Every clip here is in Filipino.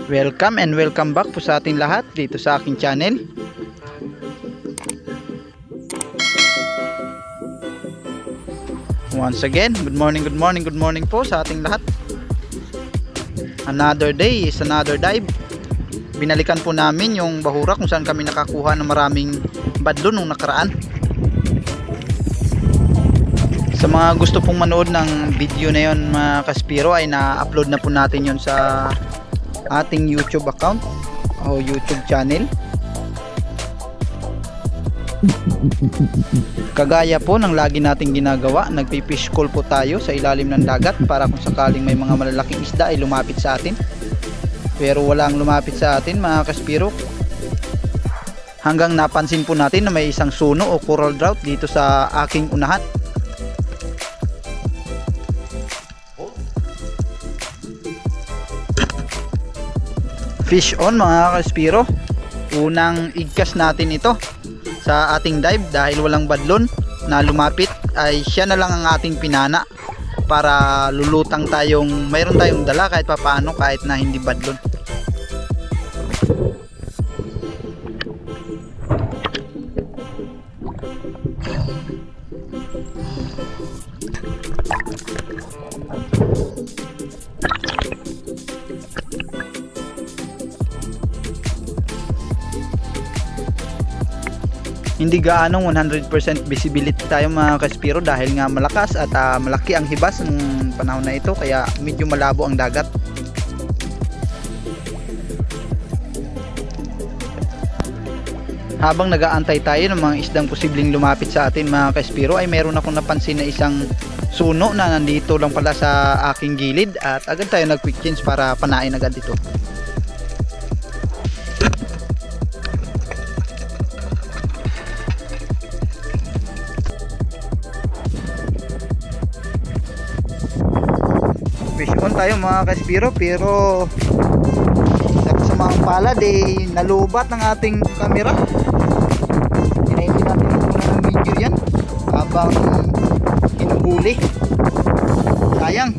Welcome and welcome back po sa ating lahat dito sa aking channel. Once again, good morning po sa ating lahat. Another day is another dive. Binalikan po namin yung bahura kung saan kami nakakuha ng maraming badlo nung nakaraan. Sa mga gusto pong manood ng video na yon mga kaspiro, ay na-upload na po natin yon sa ating YouTube account o YouTube channel. Kagaya po ng lagi nating ginagawa, nagpi-fish call po tayo sa ilalim ng dagat para kung sakaling may mga malalaking isda ay lumapit sa atin. Pero walang lumapit sa atin mga kaspiro, hanggang napansin po natin na may isang suno o coral trout dito sa aking unahan. Fish on mga kaspiro, unang igkas natin ito sa ating dive dahil walang badlon na lumapit, ay siya na lang ang ating pinana para lulutang tayong, mayroon tayong dala kahit papaano, kahit na hindi badlon. Hindi gaanong 100% visibility tayo mga kaspiro dahil nga malakas at malaki ang hibas ng panahon na ito, kaya medyo malabo ang dagat. Habang nag-aantay tayo ng mga isdang posibleng lumapit sa atin mga kaspiro, ay meron akong napansin na isang suno na nandito lang pala sa aking gilid, at agad tayo nag-quick change para panain agad ito. Fish on tayo mga kaspiro, pero sa kasamang palad eh nalubat ng ating camera. Hindi natin ng video yan habang hinuhuli. Sayang,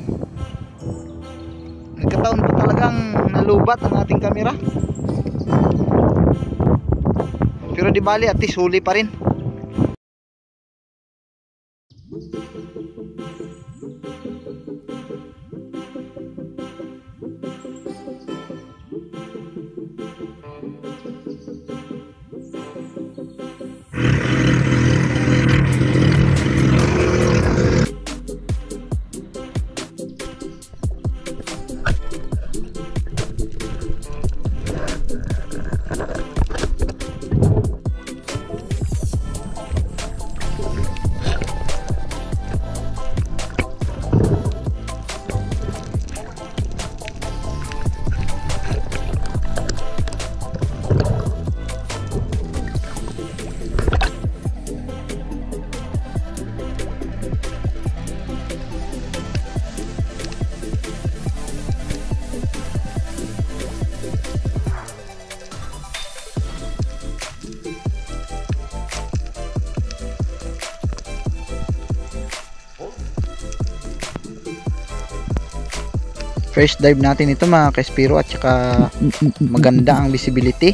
nagkataon po talagang nalubat ang ating camera, pero di bali, at least huli pa rin. First dive natin ito mga kaspiro, at saka maganda ang visibility,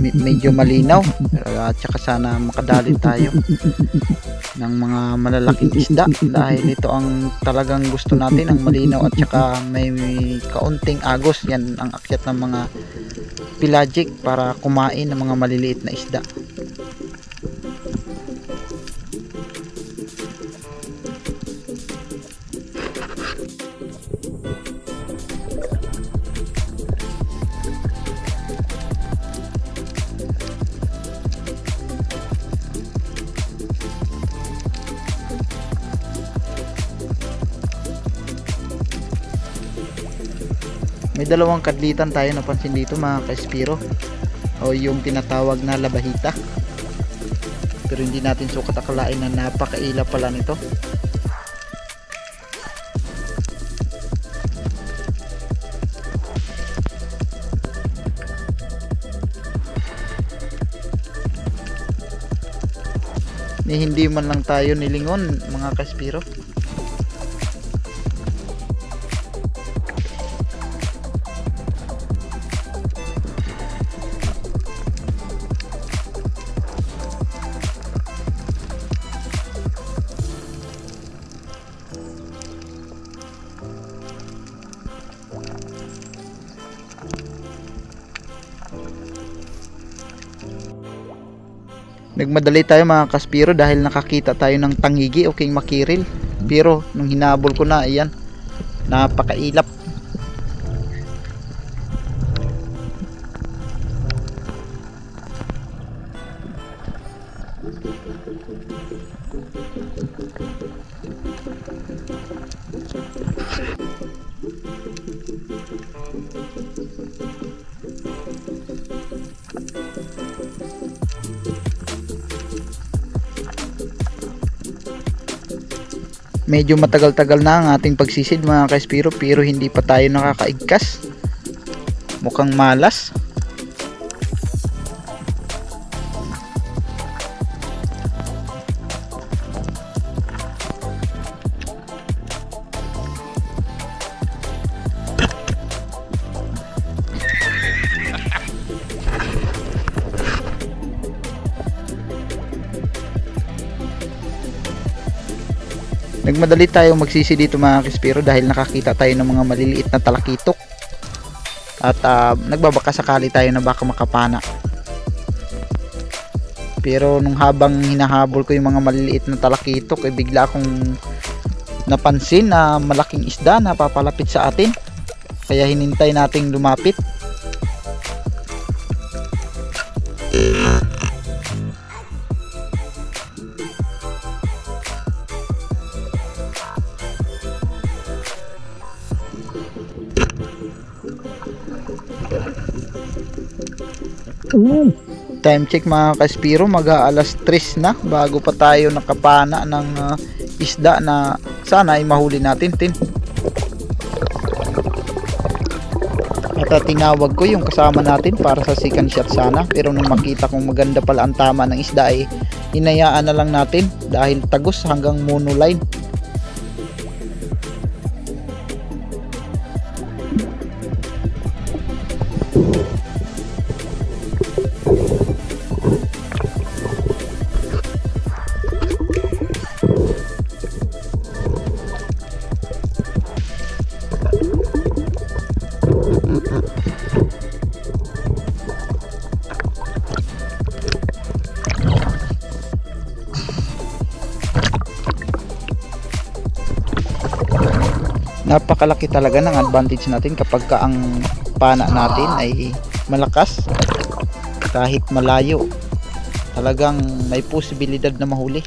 medyo malinaw, at saka sana makadali tayo ng mga malalaking isda dahil ito ang talagang gusto natin, ang malinaw at saka may kaunting agos. Yan ang akyat ng mga pelagic para kumain ng mga maliliit na isda. May dalawang kadlitan tayo napansin dito mga kaspiro, o yung tinatawag na labahita, pero hindi natin sukat akalain na napakaila pala nito. Ni hindi man lang tayo nilingon mga kaspiro. Nagmadali tayo mga kaspiro dahil nakakita tayo ng tangigi o king makiril. Pero nung hinabol ko na, ayan, napakailap. Medyo matagal-tagal na ang ating pagsisid mga kaspiro, pero hindi pa tayo nakakaigkas. Mukhang malas. Nagmadali tayo magsisi dito mga kaspiro dahil nakakita tayo ng mga maliliit na talakitok. At nagbabaka sakali tayo na baka makapana. Pero nung habang hinahabol ko yung mga maliliit na talakitok, bigla akong napansin na malaking isda na papalapit sa atin. Kaya hinintay nating lumapit. Time check mga kaspiro, mag-aalas 3 na bago pa tayo nakapana ng isda na sana ay mahuli natin, tin. At tinawag ko yung kasama natin para sa second shot sana, pero nung makita kong maganda pala ang tama ng isda ay hinayaan na lang natin dahil tagos hanggang monoline. Napakalaki talaga ng advantage natin kapag ang pana natin ay malakas. Kahit malayo, talagang may posibilidad na mahuli.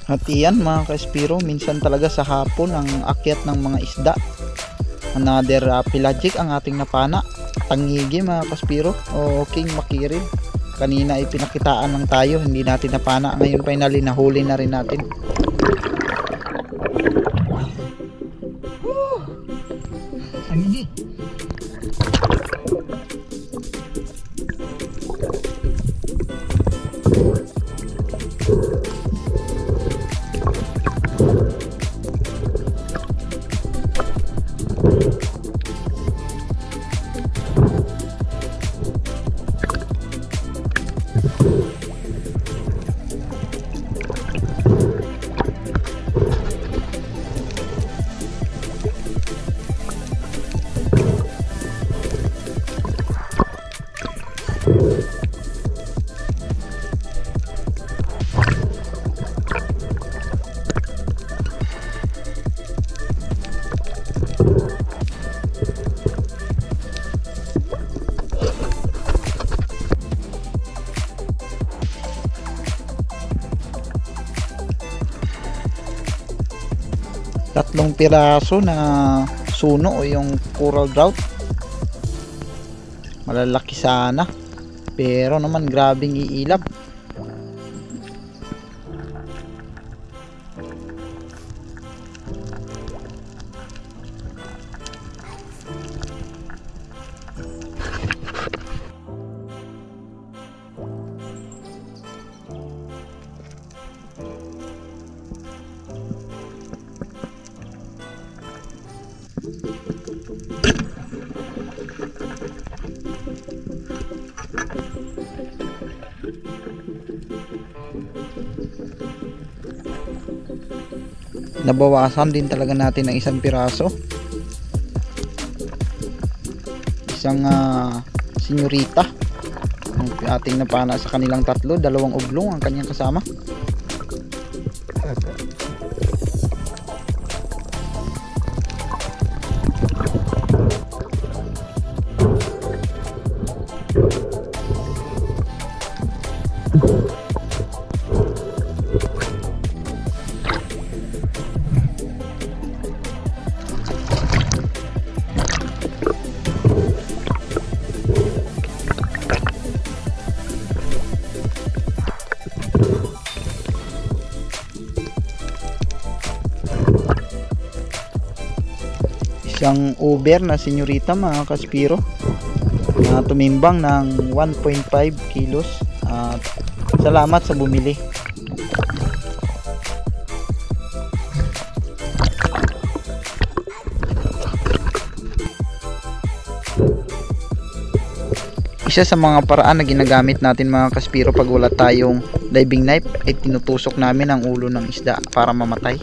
At iyan mga kaspiro, minsan talaga sa hapon ang akyat ng mga isda. Another pelagic ang ating napana. Tangigi mga kaspiro o king makiril. Kanina ay pinakitaan lang tayo, hindi natin napana. Ngayon finally nahuli na rin natin. Tangigi. 3 piraso na suno o yung coral trout. Malalaki sana, pero naman grabing iilap. Nabawasan din talaga natin ng 1 piraso, isang senyorita ang ating napana sa kanilang 3, 2 ublong ang kanyang kasama. Isang over na senyorita mga kaspiro na tumimbang ng 1.5 kilos. At salamat sa bumili. Isa sa mga paraan na ginagamit natin mga kaspiro pag wala tayong diving knife ay tinutusok namin ang ulo ng isda para mamatay.